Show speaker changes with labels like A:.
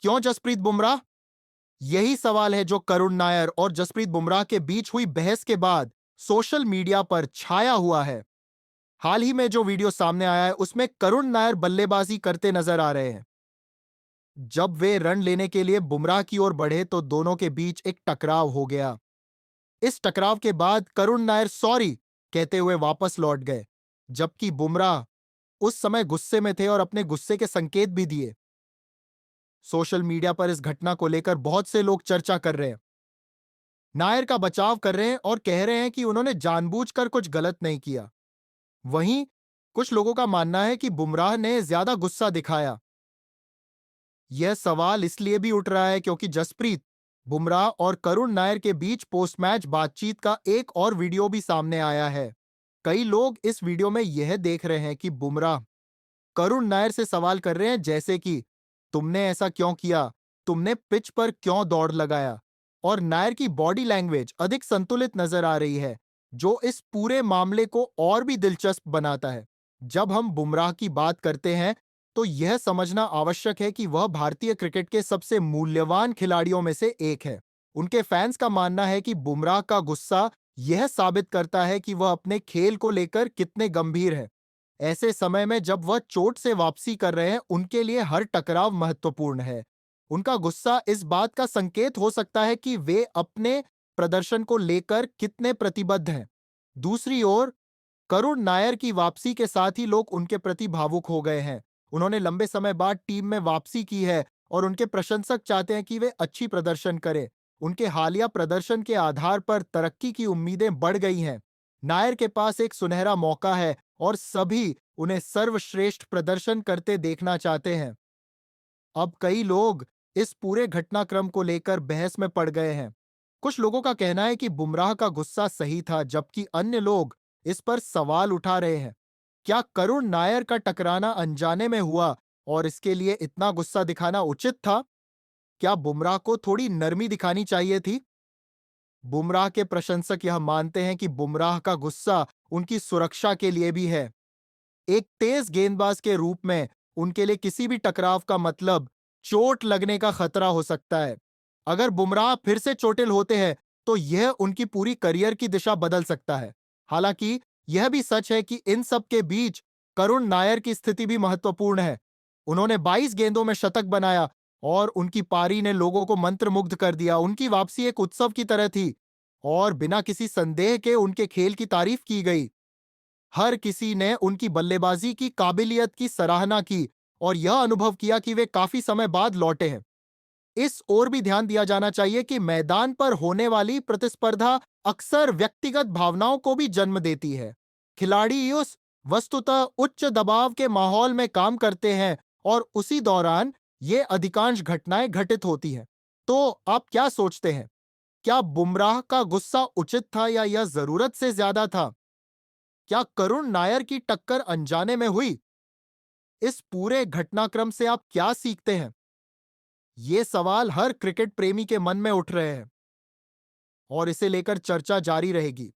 A: क्यों जसप्रीत बुमराह? यही सवाल है जो करुण नायर और जसप्रीत बुमराह के बीच हुई बहस के बाद सोशल मीडिया पर छाया हुआ है। हाल ही में जो वीडियो सामने आया है उसमें करुण नायर बल्लेबाजी करते नजर आ रहे हैं। जब वे रन लेने के लिए बुमराह की ओर बढ़े तो दोनों के बीच एक टकराव हो गया। इस टकराव के बाद करुण नायर सॉरी कहते हुए वापस लौट गए, जबकि बुमराह उस समय गुस्से में थे और अपने गुस्से के संकेत भी दिए। सोशल मीडिया पर इस घटना को लेकर बहुत से लोग चर्चा कर रहे हैं। नायर का बचाव कर रहे हैं और कह रहे हैं कि उन्होंने जानबूझकर कुछ गलत नहीं किया। वहीं कुछ लोगों का मानना है कि बुमराह ने ज्यादा गुस्सा दिखाया। यह सवाल इसलिए भी उठ रहा है क्योंकि जसप्रीत बुमराह और करुण नायर के बीच पोस्ट मैच बातचीत का एक और वीडियो भी सामने आया है। कई लोग इस वीडियो में यह देख रहे हैं कि बुमराह करुण नायर से सवाल कर रहे हैं, जैसे कि तुमने ऐसा क्यों किया, तुमने पिच पर क्यों दौड़ लगाया। और नायर की बॉडी लैंग्वेज अधिक संतुलित नजर आ रही है, जो इस पूरे मामले को और भी दिलचस्प बनाता है। जब हम बुमराह की बात करते हैं तो यह समझना आवश्यक है कि वह भारतीय क्रिकेट के सबसे मूल्यवान खिलाड़ियों में से एक है। उनके फैंस का मानना है कि बुमराह का गुस्सा यह साबित करता है कि वह अपने खेल को लेकर कितने गंभीर है। ऐसे समय में जब वह चोट से वापसी कर रहे हैं, उनके लिए हर टकराव महत्वपूर्ण है। उनका गुस्सा इस बात का संकेत हो सकता है कि वे अपने प्रदर्शन को लेकर कितने प्रतिबद्ध हैं। दूसरी ओर करुण नायर की वापसी के साथ ही लोग उनके प्रति भावुक हो गए हैं। उन्होंने लंबे समय बाद टीम में वापसी की है और उनके प्रशंसक चाहते हैं कि वे अच्छी प्रदर्शन करें। उनके हालिया प्रदर्शन के आधार पर तरक्की की उम्मीदें बढ़ गई हैं। नायर के पास एक सुनहरा मौका है और सभी उन्हें सर्वश्रेष्ठ प्रदर्शन करते देखना चाहते हैं। अब कई लोग इस पूरे घटनाक्रम को लेकर बहस में पड़ गए हैं। कुछ लोगों का कहना है कि बुमराह का गुस्सा सही था, जबकि अन्य लोग इस पर सवाल उठा रहे हैं। क्या करुण नायर का टकराना अनजाने में हुआ और इसके लिए इतना गुस्सा दिखाना उचित था? क्या बुमराह को थोड़ी नरमी दिखानी चाहिए थी? बुमराह के प्रशंसक यह मानते हैं कि बुमराह का गुस्सा उनकी सुरक्षा के लिए भी है। एक तेज गेंदबाज के रूप में उनके लिए किसी भी टकराव का मतलब चोट लगने का खतरा हो सकता है। अगर बुमराह फिर से चोटिल होते हैं तो यह उनकी पूरी करियर की दिशा बदल सकता है। हालांकि यह भी सच है कि इन सब के बीच करुण नायर की स्थिति भी महत्वपूर्ण है। उन्होंने 22 गेंदों में शतक बनाया और उनकी पारी ने लोगों को मंत्रमुग्ध कर दिया। उनकी वापसी एक उत्सव की तरह थी और बिना किसी संदेह के उनके खेल की तारीफ की गई। हर किसी ने उनकी बल्लेबाजी की काबिलियत की सराहना की और यह अनुभव किया कि वे काफी समय बाद लौटे हैं। इस ओर भी ध्यान दिया जाना चाहिए कि मैदान पर होने वाली प्रतिस्पर्धा अक्सर व्यक्तिगत भावनाओं को भी जन्म देती है। खिलाड़ी उस वस्तुतः उच्च दबाव के माहौल में काम करते हैं और उसी दौरान ये अधिकांश घटनाएं घटित होती हैं। तो आप क्या सोचते हैं? क्या बुमराह का गुस्सा उचित था या यह जरूरत से ज्यादा था? क्या करुण नायर की टक्कर अनजाने में हुई? इस पूरे घटनाक्रम से आप क्या सीखते हैं? ये सवाल हर क्रिकेट प्रेमी के मन में उठ रहे हैं और इसे लेकर चर्चा जारी रहेगी।